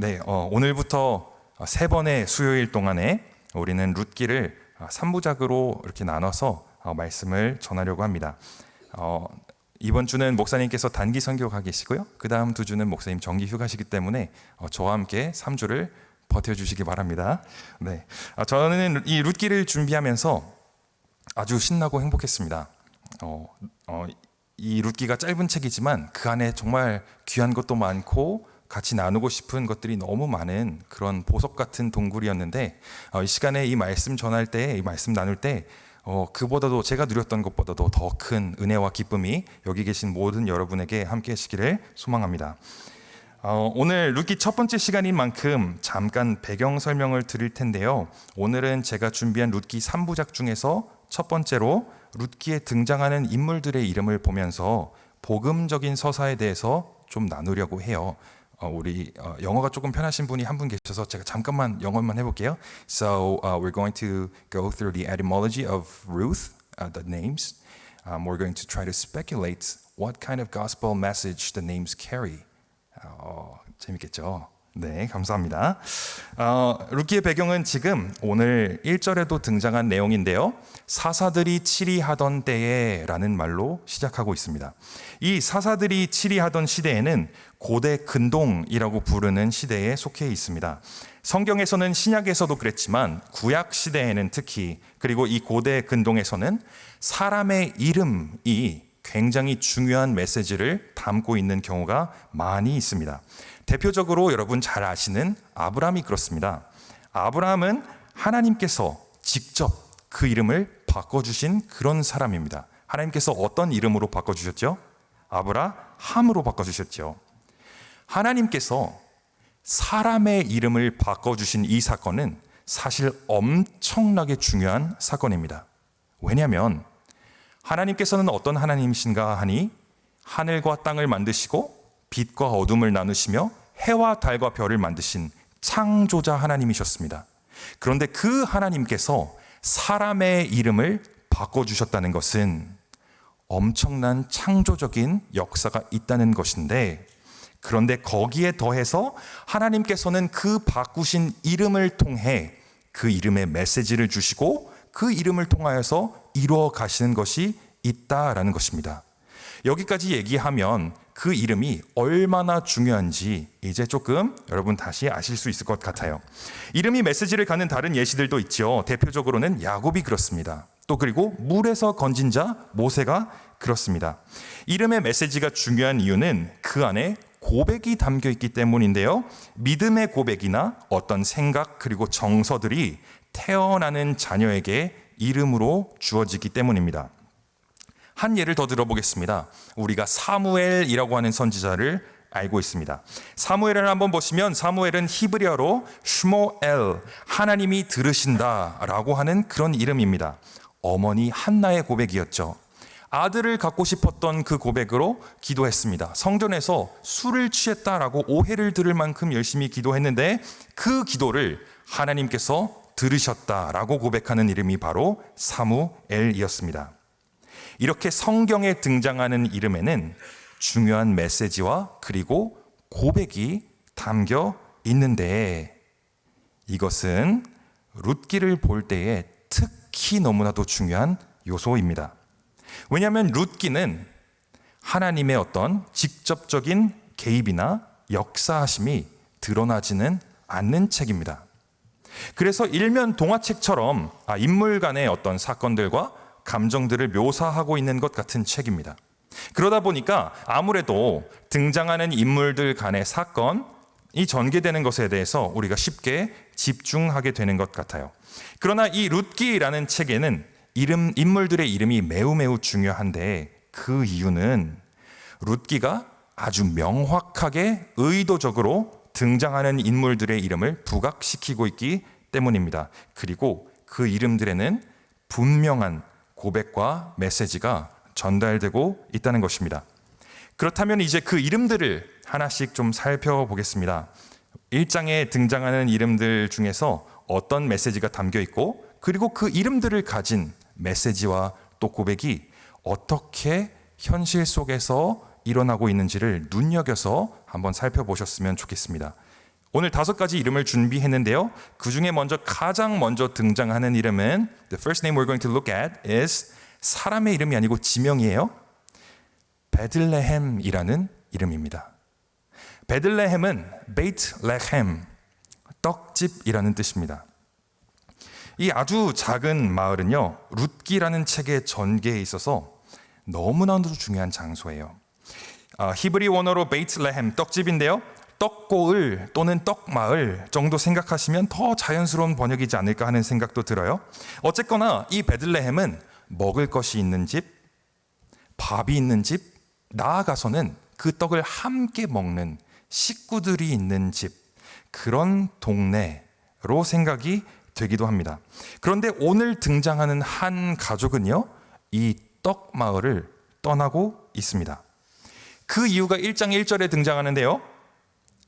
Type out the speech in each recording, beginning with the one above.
네, 오늘부터 세 번의 수요일 동안에 우리는 룻기를 3부작으로 이렇게 나눠서 말씀을 전하려고 합니다. 이번 주는 목사님께서 단기 선교가 계시고요. 그 다음 두 주는 목사님 정기 휴가시기 때문에 저와 함께 3주를 버텨주시기 바랍니다. 네, 저는 이 룻기를 준비하면서 아주 신나고 행복했습니다. 이 룻기가 짧은 책이지만 그 안에 정말 귀한 것도 많고 같이 나누고 싶은 것들이 너무 많은 그런 보석 같은 동굴이었는데 이 시간에 이 말씀 전할 때, 이 말씀 나눌 때 그보다도 제가 누렸던 것보다도 더 큰 은혜와 기쁨이 여기 계신 모든 여러분에게 함께 하시기를 소망합니다. 오늘 룻기 첫 번째 시간인 만큼 잠깐 배경 설명을 드릴 텐데요. 오늘은 제가 준비한 룻기 3부작 중에서 첫 번째로 룻기에 등장하는 인물들의 이름을 보면서 복음적인 서사에 대해서 좀 나누려고 해요. 우리 영어가 조금 편하신 분이 한 분 계셔서 제가 잠깐만 영어만 해볼게요. So we're going to go through the etymology of Ruth, the names. We're going to try to speculate what kind of gospel message the names carry. 재밌겠죠? 네, 감사합니다. 룻기의 배경은 지금 오늘 1절에도 등장한 내용인데요. 사사들이 치리하던 때에 라는 말로 시작하고 있습니다. 이 사사들이 치리하던 시대에는 고대 근동이라고 부르는 시대에 속해 있습니다. 성경에서는 신약에서도 그랬지만 구약 시대에는 특히, 그리고 이 고대 근동에서는 사람의 이름이 굉장히 중요한 메시지를 담고 있는 경우가 많이 있습니다. 대표적으로 여러분 잘 아시는 아브라함이 그렇습니다. 아브라함은 하나님께서 직접 그 이름을 바꿔주신 그런 사람입니다. 하나님께서 어떤 이름으로 바꿔주셨죠? 아브라함으로 바꿔주셨죠. 하나님께서 사람의 이름을 바꿔주신 이 사건은 사실 엄청나게 중요한 사건입니다. 왜냐하면 하나님께서는 어떤 하나님이신가 하니 하늘과 땅을 만드시고 빛과 어둠을 나누시며 해와 달과 별을 만드신 창조자 하나님이셨습니다. 그런데 그 하나님께서 사람의 이름을 바꿔주셨다는 것은 엄청난 창조적인 역사가 있다는 것인데, 그런데 거기에 더해서 하나님께서는 그 바꾸신 이름을 통해 그 이름의 메시지를 주시고 그 이름을 통하여서 이루어 가시는 것이 있다라는 것입니다. 여기까지 얘기하면 그 이름이 얼마나 중요한지 이제 조금 여러분 다시 아실 수 있을 것 같아요. 이름이 메시지를 갖는 다른 예시들도 있죠. 대표적으로는 야곱이 그렇습니다. 또 그리고 물에서 건진 자 모세가 그렇습니다. 이름의 메시지가 중요한 이유는 그 안에 고백이 담겨 있기 때문인데요. 믿음의 고백이나 어떤 생각 그리고 정서들이 태어나는 자녀에게 이름으로 주어지기 때문입니다. 한 예를 더 들어보겠습니다. 우리가 사무엘이라고 하는 선지자를 알고 있습니다. 사무엘을 한번 보시면 사무엘은 히브리어로 슈모엘, 하나님이 들으신다라고 하는 그런 이름입니다. 어머니 한나의 고백이었죠. 아들을 갖고 싶었던 그 고백으로 기도했습니다. 성전에서 술을 취했다라고 오해를 들을 만큼 열심히 기도했는데 그 기도를 하나님께서 들으셨다라고 고백하는 이름이 바로 사무엘이었습니다. 이렇게 성경에 등장하는 이름에는 중요한 메시지와 그리고 고백이 담겨 있는데, 이것은 룻기를 볼 때에 특히 너무나도 중요한 요소입니다. 왜냐하면 룻기는 하나님의 어떤 직접적인 개입이나 역사하심이 드러나지는 않는 책입니다. 그래서 일면 동화책처럼 인물 간의 어떤 사건들과 감정들을 묘사하고 있는 것 같은 책입니다. 그러다 보니까 아무래도 등장하는 인물들 간의 사건이 전개되는 것에 대해서 우리가 쉽게 집중하게 되는 것 같아요. 그러나 이 룻기라는 책에는 인물들의 이름이 매우 중요한데, 그 이유는 룻기가 아주 명확하게 의도적으로 등장하는 인물들의 이름을 부각시키고 있기 때문입니다. 그리고 그 이름들에는 분명한 고백과 메시지가 전달되고 있다는 것입니다. 그렇다면 이제 그 이름들을 하나씩 좀 살펴보겠습니다. 1장에 등장하는 이름들 중에서 어떤 메시지가 담겨 있고, 그리고 그 이름들을 가진 메시지와 또 고백이 어떻게 현실 속에서 일어나고 있는지를 눈여겨서 한번 살펴보셨으면 좋겠습니다. 오늘 5가지 이름을 준비했는데요. 그 중에 가장 먼저 등장하는 이름은 The first name we're going to look at is 사람의 이름이 아니고 지명이에요. 베들레헴이라는 이름입니다. 베들레헴은 베이트레헴, 떡집이라는 뜻입니다. 이 아주 작은 마을은요, 룻기라는 책의 전개에 있어서 너무나도 중요한 장소예요. 히브리 원어로 베이트레헴, 떡집인데요. 떡고을 또는 떡마을 정도 생각하시면 더 자연스러운 번역이지 않을까 하는 생각도 들어요. 어쨌거나 이 베들레헴은 먹을 것이 있는 집, 밥이 있는 집, 나아가서는 그 떡을 함께 먹는 식구들이 있는 집, 그런 동네로 생각이 되기도 합니다. 그런데 오늘 등장하는 한 가족은요, 이 떡마을을 떠나고 있습니다. 그 이유가 1장 1절에 등장하는데요.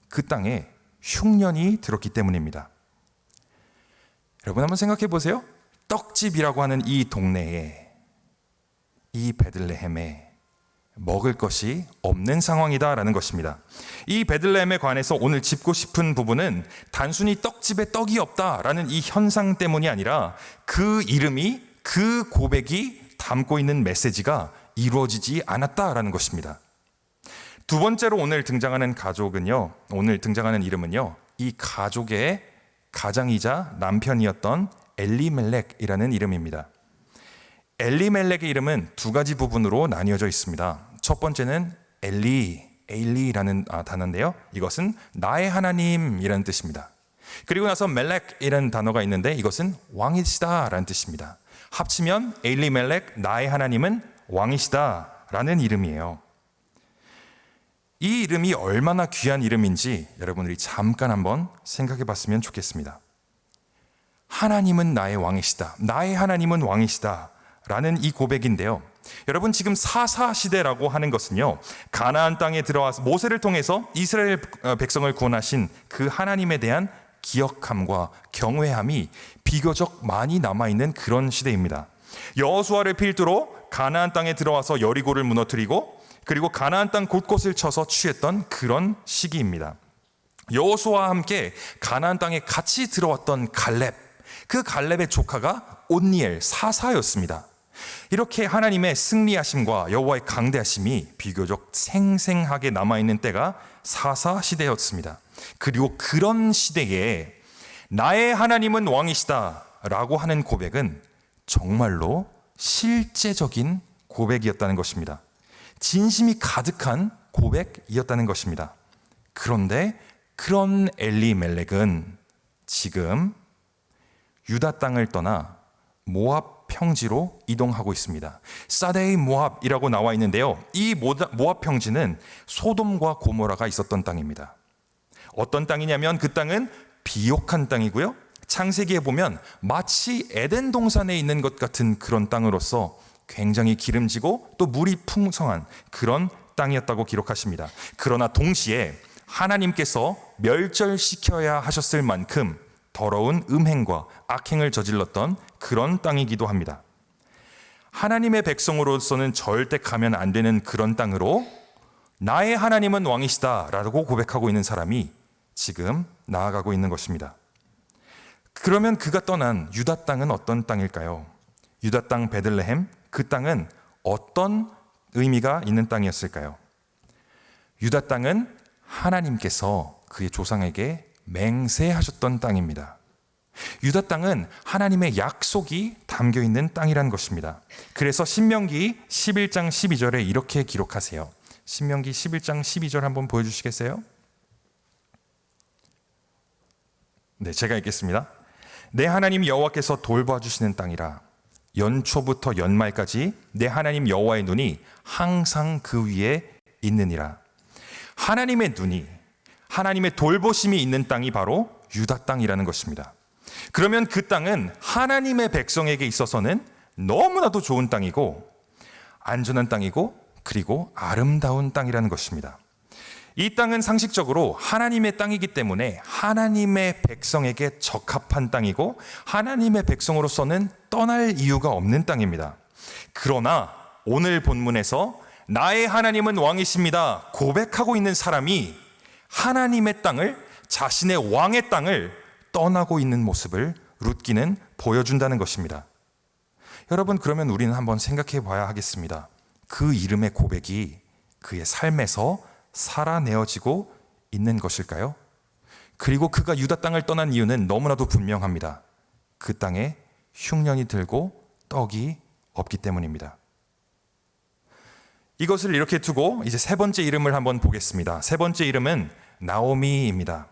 그 땅에 흉년이 들었기 때문입니다. 여러분 한번 생각해 보세요. 떡집이라고 하는 이 동네에, 이 베들레헴에 먹을 것이 없는 상황이다라는 것입니다. 이 베들레헴에 관해서 오늘 짚고 싶은 부분은 단순히 떡집에 떡이 없다라는 이 현상 때문이 아니라 그 이름이, 그 고백이 담고 있는 메시지가 이루어지지 않았다라는 것입니다. 두 번째로 오늘 등장하는 이름은요, 이 가족의 가장이자 남편이었던 엘리멜렉이라는 이름입니다. 엘리멜렉의 이름은 2가지 부분으로 나뉘어져 있습니다. 첫 번째는 에일리라는 단어인데요. 이것은 나의 하나님이라는 뜻입니다. 그리고 나서 멜렉이라는 단어가 있는데 이것은 왕이시다라는 뜻입니다. 합치면 엘리멜렉, 나의 하나님은 왕이시다라는 이름이에요. 이 이름이 얼마나 귀한 이름인지 여러분들이 잠깐 한번 생각해 봤으면 좋겠습니다. 하나님은 나의 왕이시다. 나의 하나님은 왕이시다. 라는 이 고백인데요. 여러분 지금 사사 시대라고 하는 것은요, 가나안 땅에 들어와서 모세를 통해서 이스라엘 백성을 구원하신 그 하나님에 대한 기억함과 경외함이 비교적 많이 남아있는 그런 시대입니다. 여호수아를 필두로 가나안 땅에 들어와서 여리고를 무너뜨리고 그리고 가나안 땅 곳곳을 쳐서 취했던 그런 시기입니다. 여호수아와 함께 가나안 땅에 같이 들어왔던 갈렙, 그 갈렙의 조카가 온니엘 사사였습니다. 이렇게 하나님의 승리하심과 여호와의 강대하심이 비교적 생생하게 남아있는 때가 사사 시대였습니다. 그리고 그런 시대에 나의 하나님은 왕이시다 라고 하는 고백은 정말로 실제적인 고백이었다는 것입니다. 진심이 가득한 고백이었다는 것입니다. 그런데 그런 엘리멜렉은 지금 유다 땅을 떠나 모압 평지로 이동하고 있습니다. 사데이 모압이라고 나와 있는데요. 이 모압 평지는 소돔과 고모라가 있었던 땅입니다. 어떤 땅이냐면 그 땅은 비옥한 땅이고요. 창세기에 보면 마치 에덴 동산에 있는 것 같은 그런 땅으로서 굉장히 기름지고 또 물이 풍성한 그런 땅이었다고 기록하십니다. 그러나 동시에 하나님께서 멸절시켜야 하셨을 만큼 더러운 음행과 악행을 저질렀던 그런 땅이기도 합니다. 하나님의 백성으로서는 절대 가면 안 되는 그런 땅으로 나의 하나님은 왕이시다 라고 고백하고 있는 사람이 지금 나아가고 있는 것입니다. 그러면 그가 떠난 유다 땅은 어떤 땅일까요? 유다 땅 베들레헴, 그 땅은 어떤 의미가 있는 땅이었을까요? 유다 땅은 하나님께서 그의 조상에게 맹세하셨던 땅입니다. 유다 땅은 하나님의 약속이 담겨 있는 땅이라는 것입니다. 그래서 신명기 11장 12절에 이렇게 기록하세요. 신명기 11장 12절 한번 보여주시겠어요? 네, 제가 읽겠습니다. 내 하나님 여호와께서 돌봐주시는 땅이라. 연초부터 연말까지 내 하나님 여호와의 눈이 항상 그 위에 있느니라. 하나님의 눈이, 하나님의 돌보심이 있는 땅이 바로 유다 땅이라는 것입니다. 그러면 그 땅은 하나님의 백성에게 있어서는 너무나도 좋은 땅이고 안전한 땅이고 그리고 아름다운 땅이라는 것입니다. 이 땅은 상식적으로 하나님의 땅이기 때문에 하나님의 백성에게 적합한 땅이고 하나님의 백성으로서는 떠날 이유가 없는 땅입니다. 그러나 오늘 본문에서 나의 하나님은 왕이십니다 고백하고 있는 사람이 하나님의 땅을 자신의 왕의 땅을 떠나고 있는 모습을 룻기는 보여준다는 것입니다. 여러분, 그러면 우리는 한번 생각해 봐야 하겠습니다. 그 이름의 고백이 그의 삶에서 살아내어지고 있는 것일까요? 그리고 그가 유다 땅을 떠난 이유는 너무나도 분명합니다. 그 땅에 흉년이 들고 떡이 없기 때문입니다. 이것을 이렇게 두고 이제 세 번째 이름을 한번 보겠습니다. 세 번째 이름은 나오미입니다.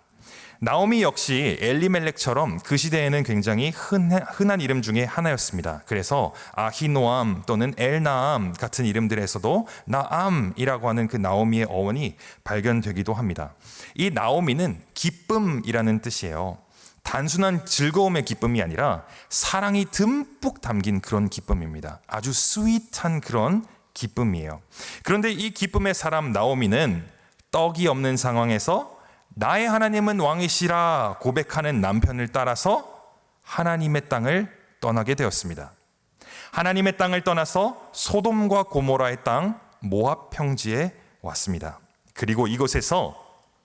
나오미 역시 엘리멜렉처럼 그 시대에는 굉장히 흔한 이름 중에 하나였습니다. 그래서 아히노암 또는 엘나암 같은 이름들에서도 나암이라고 하는 그 나오미의 어원이 발견되기도 합니다. 이 나오미는 기쁨이라는 뜻이에요. 단순한 즐거움의 기쁨이 아니라 사랑이 듬뿍 담긴 그런 기쁨입니다. 아주 스윗한 그런 기쁨이에요. 그런데 이 기쁨의 사람 나오미는 떡이 없는 상황에서 나의 하나님은 왕이시라 고백하는 남편을 따라서 하나님의 땅을 떠나게 되었습니다. 하나님의 땅을 떠나서 소돔과 고모라의 땅 모압 평지에 왔습니다. 그리고 이곳에서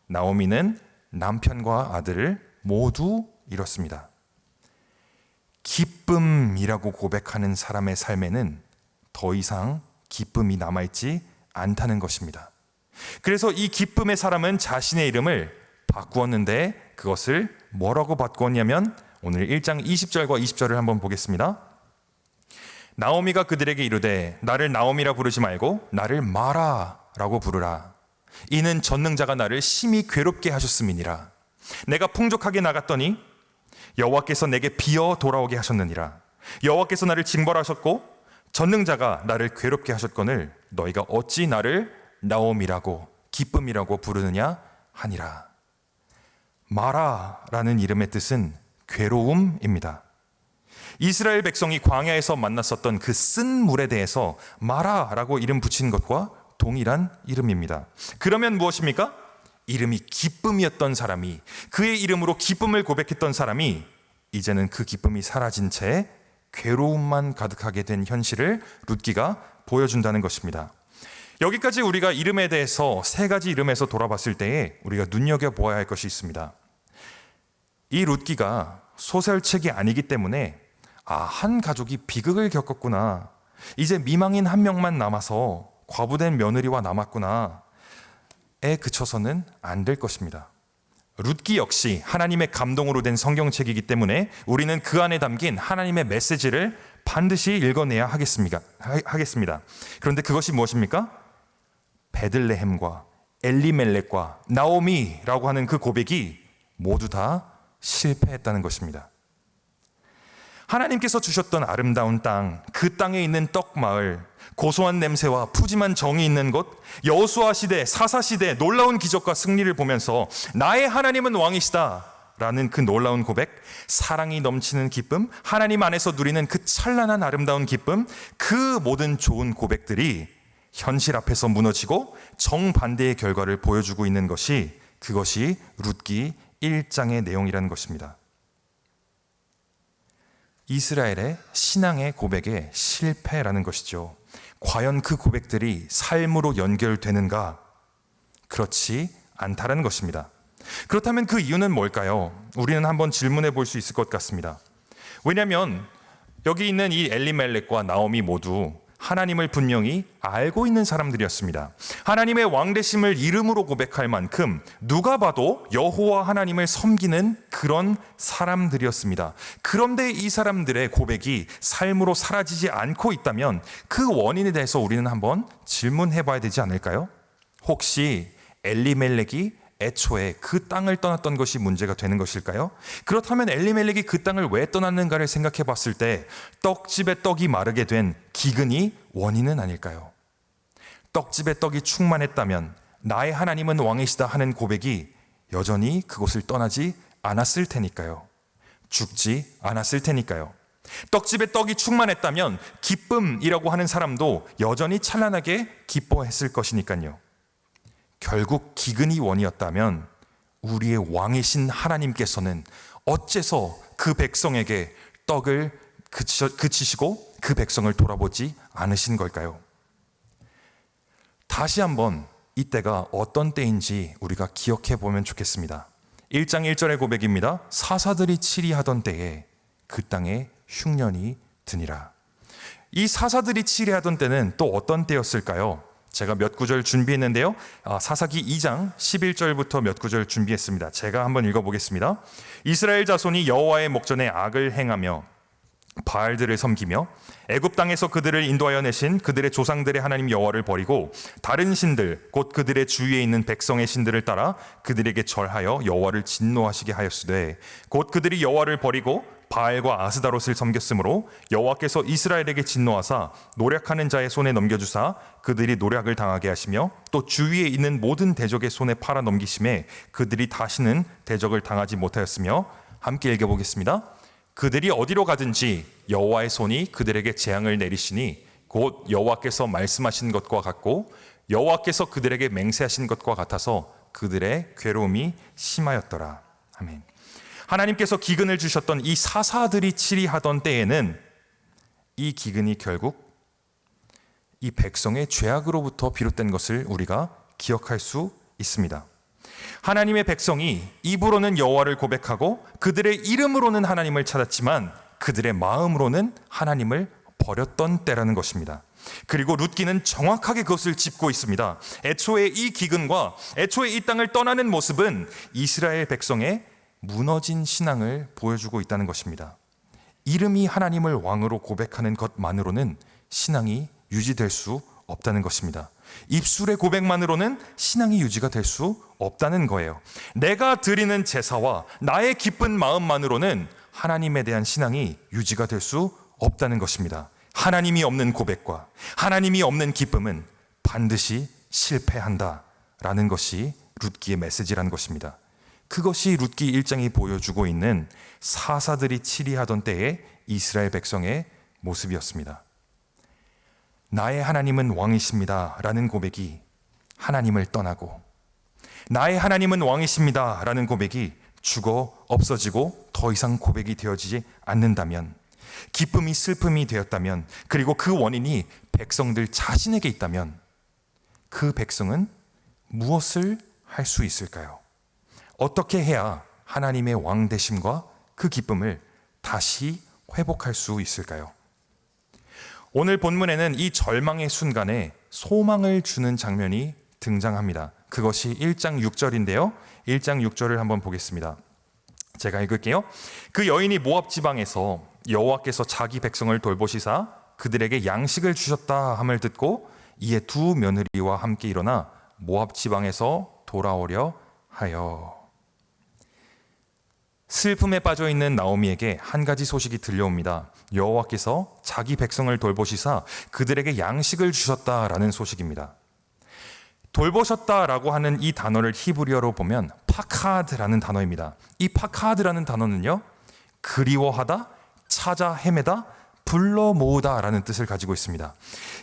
나오미는 남편과 아들을 모두 잃었습니다. 기쁨이라고 고백하는 사람의 삶에는 더 이상 기쁨이 남아있지 않다는 것입니다. 그래서 이 기쁨의 사람은 자신의 이름을 바꾸었는데 그것을 뭐라고 바꾸었냐면 오늘 1장 20절과 20절을 한번 보겠습니다. 나오미가 그들에게 이르되 나를 나오미라 부르지 말고 나를 마라라고 부르라. 이는 전능자가 나를 심히 괴롭게 하셨음이니라. 내가 풍족하게 나갔더니 여호와께서 내게 비어 돌아오게 하셨느니라. 여호와께서 나를 징벌하셨고 전능자가 나를 괴롭게 하셨거늘 너희가 어찌 나를 나오미라고 기쁨이라고 부르느냐 하니라. 마라라는 이름의 뜻은 괴로움입니다. 이스라엘 백성이 광야에서 만났었던 그 쓴 물에 대해서 마라라고 이름 붙인 것과 동일한 이름입니다. 그러면 무엇입니까? 이름이 기쁨이었던 사람이, 그의 이름으로 기쁨을 고백했던 사람이 이제는 그 기쁨이 사라진 채 괴로움만 가득하게 된 현실을 룻기가 보여준다는 것입니다. 여기까지 우리가 이름에 대해서 세 가지 이름에서 돌아봤을 때에 우리가 눈여겨보아야 할 것이 있습니다. 이 룻기가 소설책이 아니기 때문에 한 가족이 비극을 겪었구나, 이제 미망인 한 명만 남아서 과부된 며느리와 남았구나 에 그쳐서는 안 될 것입니다. 룻기 역시 하나님의 감동으로 된 성경책이기 때문에 우리는 그 안에 담긴 하나님의 메시지를 반드시 읽어내야 하겠습니다. 그런데 그것이 무엇입니까? 베들레헴과 엘리멜렉과 나오미라고 하는 그 고백이 모두 다 실패했다는 것입니다. 하나님께서 주셨던 아름다운 땅, 그 땅에 있는 떡마을, 고소한 냄새와 푸짐한 정이 있는 곳, 여호수아 시대, 사사 시대 놀라운 기적과 승리를 보면서 나의 하나님은 왕이시다 라는 그 놀라운 고백, 사랑이 넘치는 기쁨, 하나님 안에서 누리는 그 찬란한 아름다운 기쁨, 그 모든 좋은 고백들이 현실 앞에서 무너지고 정반대의 결과를 보여주고 있는 것이, 그것이 룻기 1장의 내용이라는 것입니다. 이스라엘의 신앙의 고백의 실패라는 것이죠. 과연 그 고백들이 삶으로 연결되는가? 그렇지 않다라는 것입니다. 그렇다면 그 이유는 뭘까요? 우리는 한번 질문해 볼 수 있을 것 같습니다. 왜냐하면 여기 있는 이 엘리멜렉과 나오미 모두 하나님을 분명히 알고 있는 사람들이었습니다. 하나님의 왕되심을 이름으로 고백할 만큼 누가 봐도 여호와 하나님을 섬기는 그런 사람들이었습니다. 그런데 이 사람들의 고백이 삶으로 사라지지 않고 있다면 그 원인에 대해서 우리는 한번 질문해 봐야 되지 않을까요? 혹시 엘리멜렉이 애초에 그 땅을 떠났던 것이 문제가 되는 것일까요? 그렇다면 엘리멜렉이 그 땅을 왜 떠났는가를 생각해 봤을 때 떡집에 떡이 마르게 된 기근이 원인은 아닐까요? 떡집에 떡이 충만했다면 나의 하나님은 왕이시다 하는 고백이 여전히 그곳을 떠나지 않았을 테니까요. 죽지 않았을 테니까요. 떡집에 떡이 충만했다면 기쁨이라고 하는 사람도 여전히 찬란하게 기뻐했을 것이니까요. 결국 기근이 원이었다면 우리의 왕이신 하나님께서는 어째서 그 백성에게 떡을 그치시고 그 백성을 돌아보지 않으신 걸까요? 다시 한번 이때가 어떤 때인지 우리가 기억해 보면 좋겠습니다. 1장 1절의 고백입니다. 사사들이 치리하던 때에 그 땅에 흉년이 드니라. 이 사사들이 치리하던 때는 또 어떤 때였을까요? 제가 몇 구절 준비했는데요. 사사기 2장 11절부터 몇 구절 준비했습니다. 제가 한번 읽어보겠습니다. 이스라엘 자손이 여호와의 목전에 악을 행하며 바알들을 섬기며 애굽 땅에서 그들을 인도하여 내신 그들의 조상들의 하나님 여호와를 버리고 다른 신들 곧 그들의 주위에 있는 백성의 신들을 따라 그들에게 절하여 여호와를 진노하시게 하였으되 곧 그들이 여호와를 버리고 바알과 아스다롯을 섬겼으므로 여호와께서 이스라엘에게 진노하사 노략하는 자의 손에 넘겨주사 그들이 노략을 당하게 하시며 또 주위에 있는 모든 대적의 손에 팔아 넘기심에 그들이 다시는 대적을 당하지 못하였으며, 함께 읽어보겠습니다. 그들이 어디로 가든지 여호와의 손이 그들에게 재앙을 내리시니 곧 여호와께서 말씀하신 것과 같고 여호와께서 그들에게 맹세하신 것과 같아서 그들의 괴로움이 심하였더라. 아멘. 하나님께서 기근을 주셨던 이 사사들이 치리하던 때에는 이 기근이 결국 이 백성의 죄악으로부터 비롯된 것을 우리가 기억할 수 있습니다. 하나님의 백성이 입으로는 여호와를 고백하고 그들의 이름으로는 하나님을 찾았지만 그들의 마음으로는 하나님을 버렸던 때라는 것입니다. 그리고 룻기는 정확하게 그것을 짚고 있습니다. 애초에 이 기근과 애초에 이 땅을 떠나는 모습은 이스라엘 백성의 무너진 신앙을 보여주고 있다는 것입니다. 이름이 하나님을 왕으로 고백하는 것만으로는 신앙이 유지될 수 없다는 것입니다. 입술의 고백만으로는 신앙이 유지가 될 수 없다는 거예요. 내가 드리는 제사와 나의 기쁜 마음만으로는 하나님에 대한 신앙이 유지가 될 수 없다는 것입니다. 하나님이 없는 고백과 하나님이 없는 기쁨은 반드시 실패한다라는 것이 룻기의 메시지라는 것입니다. 그것이 룻기 1장이 보여주고 있는 사사들이 치리하던 때의 이스라엘 백성의 모습이었습니다. 나의 하나님은 왕이십니다 라는 고백이 하나님을 떠나고, 나의 하나님은 왕이십니다 라는 고백이 죽어 없어지고 더 이상 고백이 되어지지 않는다면, 기쁨이 슬픔이 되었다면, 그리고 그 원인이 백성들 자신에게 있다면 그 백성은 무엇을 할 수 있을까요? 어떻게 해야 하나님의 왕 되심과 그 기쁨을 다시 회복할 수 있을까요? 오늘 본문에는 이 절망의 순간에 소망을 주는 장면이 등장합니다. 그것이 1장 6절인데요. 1장 6절을 한번 보겠습니다. 제가 읽을게요. 그 여인이 모압 지방에서 여호와께서 자기 백성을 돌보시사 그들에게 양식을 주셨다 함을 듣고 이에 두 며느리와 함께 일어나 모압 지방에서 돌아오려 하여. 슬픔에 빠져 있는 나오미에게 한 가지 소식이 들려옵니다. 여호와께서 자기 백성을 돌보시사 그들에게 양식을 주셨다라는 소식입니다. 돌보셨다라고 하는 이 단어를 히브리어로 보면 파카드라는 단어입니다. 이 파카드라는 단어는요, 그리워하다, 찾아 헤매다, 불러 모으다라는 뜻을 가지고 있습니다.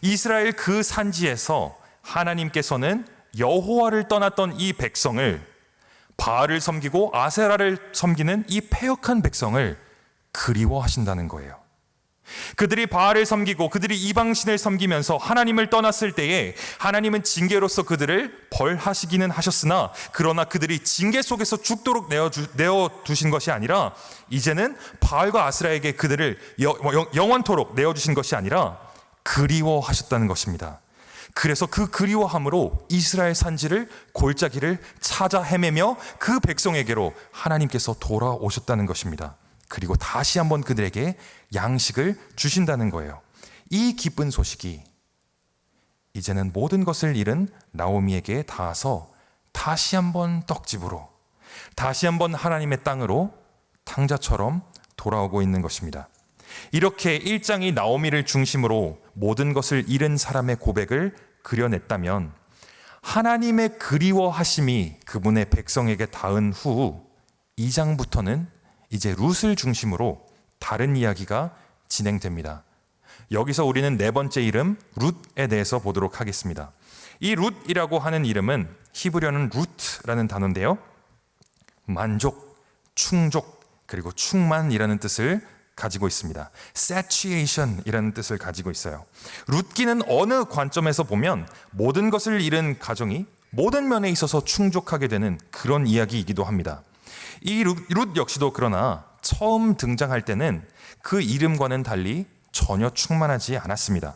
이스라엘 그 산지에서 하나님께서는 여호와를 떠났던 이 백성을, 바알을 섬기고 아세라를 섬기는 이 패역한 백성을 그리워하신다는 거예요. 그들이 바알을 섬기고 그들이 이방신을 섬기면서 하나님을 떠났을 때에 하나님은 징계로서 그들을 벌하시기는 하셨으나, 그러나 그들이 징계 속에서 죽도록 내어두신 것이 아니라 이제는 바알과 아세라에게 그들을 영원토록 내어주신 것이 아니라 그리워하셨다는 것입니다. 그래서 그 그리워함으로 이스라엘 산지를, 골짜기를 찾아 헤매며 그 백성에게로 하나님께서 돌아오셨다는 것입니다. 그리고 다시 한번 그들에게 양식을 주신다는 거예요. 이 기쁜 소식이 이제는 모든 것을 잃은 나오미에게 닿아서 다시 한번 떡집으로, 다시 한번 하나님의 땅으로 탕자처럼 돌아오고 있는 것입니다. 이렇게 1장이 나오미를 중심으로 모든 것을 잃은 사람의 고백을 그려냈다면, 하나님의 그리워하심이 그분의 백성에게 닿은 후 2장부터는 이제 룻을 중심으로 다른 이야기가 진행됩니다. 여기서 우리는 네 번째 이름 룻에 대해서 보도록 하겠습니다. 이 룻이라고 하는 이름은 히브리어는 루트라는 단어인데요, 만족, 충족, 그리고 충만이라는 뜻을 가지고 있습니다. satiation이라는 뜻을 가지고 있어요. 룻기는 어느 관점에서 보면 모든 것을 잃은 가정이 모든 면에 있어서 충족하게 되는 그런 이야기이기도 합니다. 이 룻 역시도 그러나 처음 등장할 때는 그 이름과는 달리 전혀 충만하지 않았습니다.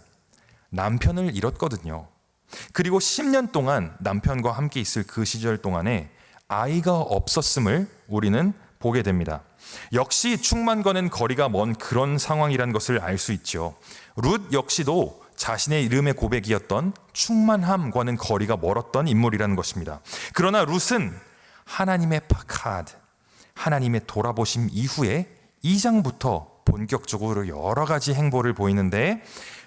남편을 잃었거든요. 그리고 10년 동안 남편과 함께 있을 그 시절 동안에 아이가 없었음을 우리는 보게 됩니다. 역시 충만과는 거리가 먼 그런 상황이란 것을 알 수 있죠. 룻 역시도 자신의 이름의 고백이었던 충만함과는 거리가 멀었던 인물이라는 것입니다. 그러나 룻은 하나님의 파카드, 하나님의 돌아보심 이후에 2장부터 본격적으로 여러 가지 행보를 보이는데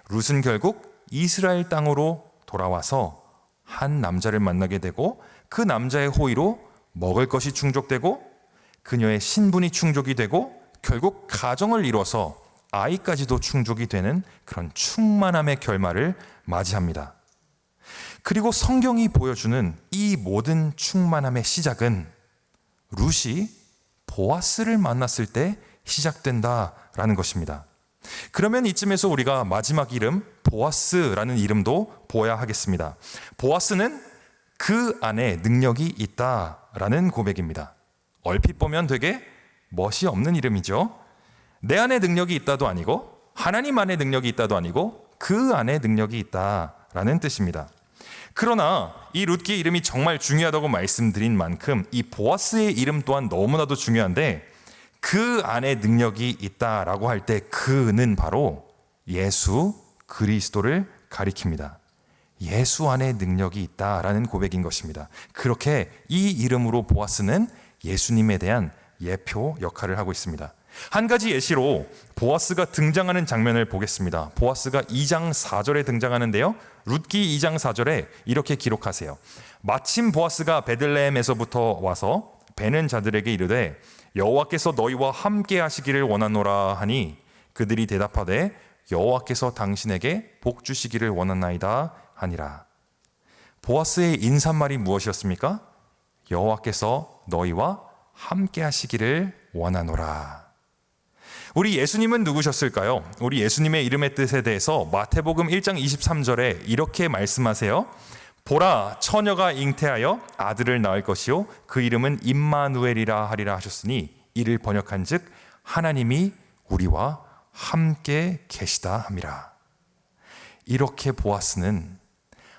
룻은 결국 이스라엘 땅으로 돌아와서 한 남자를 만나게 되고 그 남자의 호의로 먹을 것이 충족되고 그녀의 신분이 충족이 되고 결국 가정을 이뤄서 아이까지도 충족이 되는 그런 충만함의 결말을 맞이합니다. 그리고 성경이 보여주는 이 모든 충만함의 시작은 룻이 보아스를 만났을 때 시작된다라는 것입니다. 그러면 이쯤에서 우리가 마지막 이름 보아스라는 이름도 보아야 하겠습니다. 보아스는 그 안에 능력이 있다라는 고백입니다. 얼핏 보면 되게 멋이 없는 이름이죠. 내 안에 능력이 있다도 아니고 하나님 안에 능력이 있다도 아니고 그 안에 능력이 있다라는 뜻입니다. 그러나 이 룻기의 이름이 정말 중요하다고 말씀드린 만큼 이 보아스의 이름 또한 너무나도 중요한데 그 안에 능력이 있다라고 할 때 그는 바로 예수 그리스도를 가리킵니다. 예수 안에 능력이 있다라는 고백인 것입니다. 그렇게 이 이름으로 보아스는 예수님에 대한 예표 역할을 하고 있습니다. 한 가지 예시로 보아스가 등장하는 장면을 보겠습니다. 보아스가 2장 4절에 등장하는데요. 룻기 2장 4절에 이렇게 기록하세요. 마침 보아스가 베들레헴에서부터 와서 베는 자들에게 이르되 여호와께서 너희와 함께 하시기를 원하노라 하니 그들이 대답하되 여호와께서 당신에게 복 주시기를 원하나이다 하니라. 보아스의 인사말이 무엇이었습니까? 여호와께서 너희와 함께 하시기를 원하노라. 우리 예수님은 누구셨을까요? 우리 예수님의 이름의 뜻에 대해서 마태복음 1장 23절에 이렇게 말씀하세요. 보라, 처녀가 잉태하여 아들을 낳을 것이요 그 이름은 임마누엘이라 하리라 하셨으니 이를 번역한즉 하나님이 우리와 함께 계시다 함이라. 이렇게 보아스는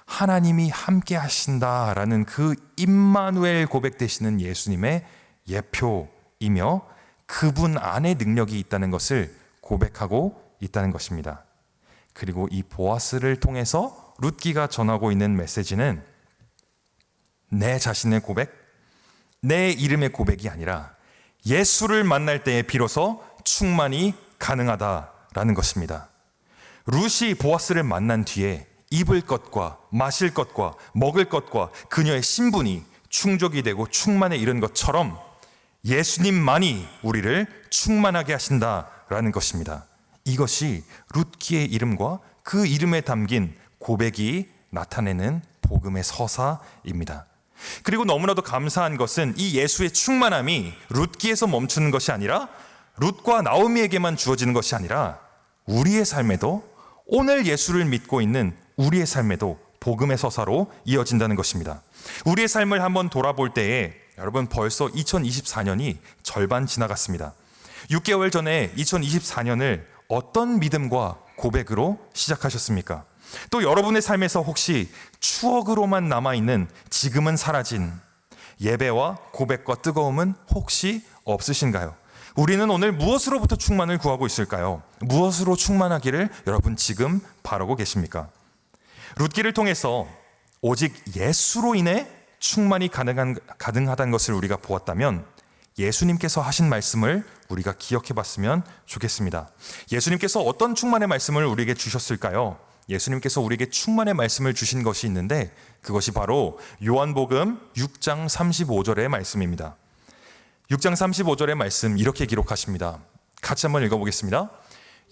하나님이 함께 하신다라는 그 임마누엘 고백되시는 예수님의 예표이며 그분 안에 능력이 있다는 것을 고백하고 있다는 것입니다. 그리고 이 보아스를 통해서 룻기가 전하고 있는 메시지는 내 자신의 고백, 내 이름의 고백이 아니라 예수를 만날 때에 비로소 충만이 가능하다라는 것입니다. 룻이 보아스를 만난 뒤에 입을 것과 마실 것과 먹을 것과 그녀의 신분이 충족이 되고 충만에 이른 것처럼 예수님만이 우리를 충만하게 하신다라는 것입니다. 이것이 룻기의 이름과 그 이름에 담긴 고백이 나타내는 복음의 서사입니다. 그리고 너무나도 감사한 것은 이 예수의 충만함이 룻기에서 멈추는 것이 아니라 룻과 나오미에게만 주어지는 것이 아니라 우리의 삶에도 오늘 예수를 믿고 있는 우리의 삶에도 복음의 서사로 이어진다는 것입니다. 우리의 삶을 한번 돌아볼 때에 여러분 벌써 2024년이 절반 지나갔습니다. 6개월 전에 2024년을 어떤 믿음과 고백으로 시작하셨습니까? 또 여러분의 삶에서 혹시 추억으로만 남아있는 지금은 사라진 예배와 고백과 뜨거움은 혹시 없으신가요? 우리는 오늘 무엇으로부터 충만을 구하고 있을까요? 무엇으로 충만하기를 여러분 지금 바라고 계십니까? 룻기를 통해서 오직 예수로 인해 충만이 가능하다는 것을 우리가 보았다면 예수님께서 하신 말씀을 우리가 기억해 봤으면 좋겠습니다. 예수님께서 어떤 충만의 말씀을 우리에게 주셨을까요? 예수님께서 우리에게 충만의 말씀을 주신 것이 있는데 그것이 바로 요한복음 6장 35절의 말씀입니다. 6장 35절의 말씀 이렇게 기록하십니다. 같이 한번 읽어보겠습니다.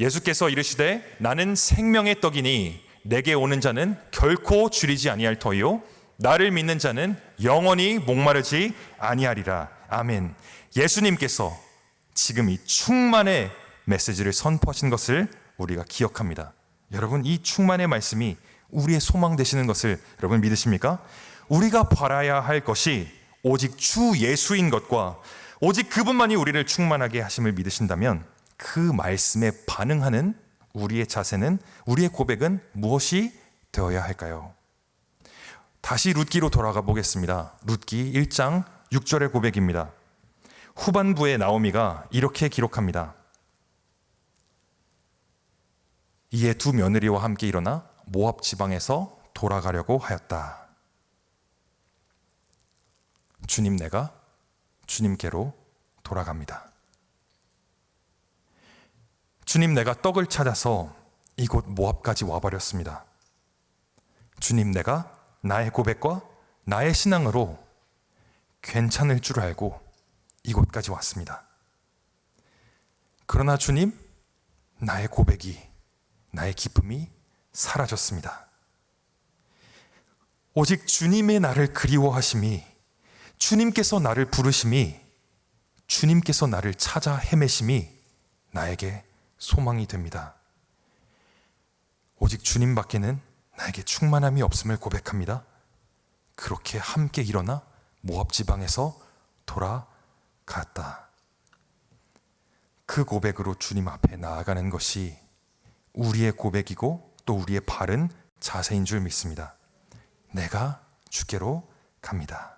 예수께서 이르시되 나는 생명의 떡이니 내게 오는 자는 결코 줄이지 아니할 터이요 나를 믿는 자는 영원히 목마르지 아니하리라. 아멘. 예수님께서 지금 이 충만의 메시지를 선포하신 것을 우리가 기억합니다. 여러분 이 충만의 말씀이 우리의 소망 되시는 것을 여러분 믿으십니까? 우리가 바라야 할 것이 오직 주 예수인 것과 오직 그분만이 우리를 충만하게 하심을 믿으신다면 그 말씀에 반응하는 우리의 자세는, 우리의 고백은 무엇이 되어야 할까요? 다시 룻기로 돌아가 보겠습니다. 룻기 1장 6절의 고백입니다. 후반부에 나오미가 이렇게 기록합니다. 이에 두 며느리와 함께 일어나 모압 지방에서 돌아가려고 하였다. 주님, 내가 주님께로 돌아갑니다. 주님, 내가 떡을 찾아서 이곳 모압까지 와버렸습니다. 주님, 내가 나의 고백과 나의 신앙으로 괜찮을 줄 알고 이곳까지 왔습니다. 그러나 주님, 나의 고백이, 나의 기쁨이 사라졌습니다. 오직 주님의 나를 그리워하심이, 주님께서 나를 부르심이, 주님께서 나를 찾아 헤매심이 나에게 소망이 됩니다. 오직 주님밖에는 나에게 충만함이 없음을 고백합니다. 그렇게 함께 일어나 모압 지방에서 돌아갔다. 그 고백으로 주님 앞에 나아가는 것이 우리의 고백이고 또 우리의 바른 자세인 줄 믿습니다. 내가 주께로 갑니다.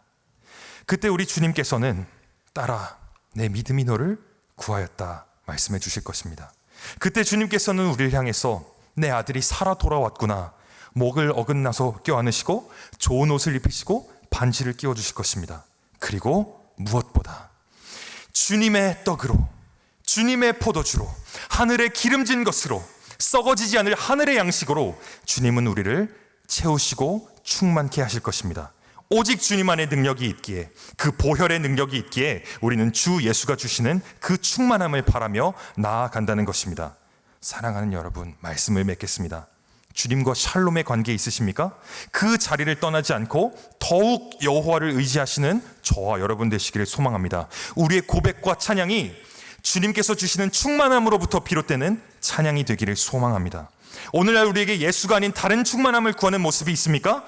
그때 우리 주님께서는 따라 내 믿음이 너를 구하였다 말씀해 주실 것입니다. 그때 주님께서는 우리를 향해서 내 아들이 살아 돌아왔구나, 목을 어긋나서 껴안으시고 좋은 옷을 입히시고 반지를 끼워주실 것입니다. 그리고 무엇보다 주님의 떡으로, 주님의 포도주로, 하늘의 기름진 것으로, 썩어지지 않을 하늘의 양식으로 주님은 우리를 채우시고 충만케 하실 것입니다. 오직 주님 안에 능력이 있기에, 그 보혈의 능력이 있기에 우리는 주 예수가 주시는 그 충만함을 바라며 나아간다는 것입니다. 사랑하는 여러분, 말씀을 맺겠습니다. 주님과 샬롬의 관계 있으십니까? 그 자리를 떠나지 않고 더욱 여호와를 의지하시는 저와 여러분 되시기를 소망합니다. 우리의 고백과 찬양이 주님께서 주시는 충만함으로부터 비롯되는 찬양이 되기를 소망합니다. 오늘날 우리에게 예수가 아닌 다른 충만함을 구하는 모습이 있습니까?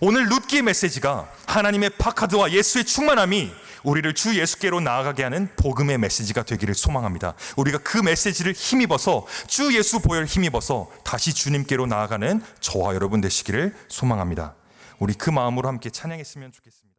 오늘 룻기의 메시지가 하나님의 파카드와 예수의 충만함이 우리를 주 예수께로 나아가게 하는 복음의 메시지가 되기를 소망합니다. 우리가 그 메시지를 힘입어서, 주 예수 보혈 힘입어서 다시 주님께로 나아가는 저와 여러분 되시기를 소망합니다. 우리 그 마음으로 함께 찬양했으면 좋겠습니다.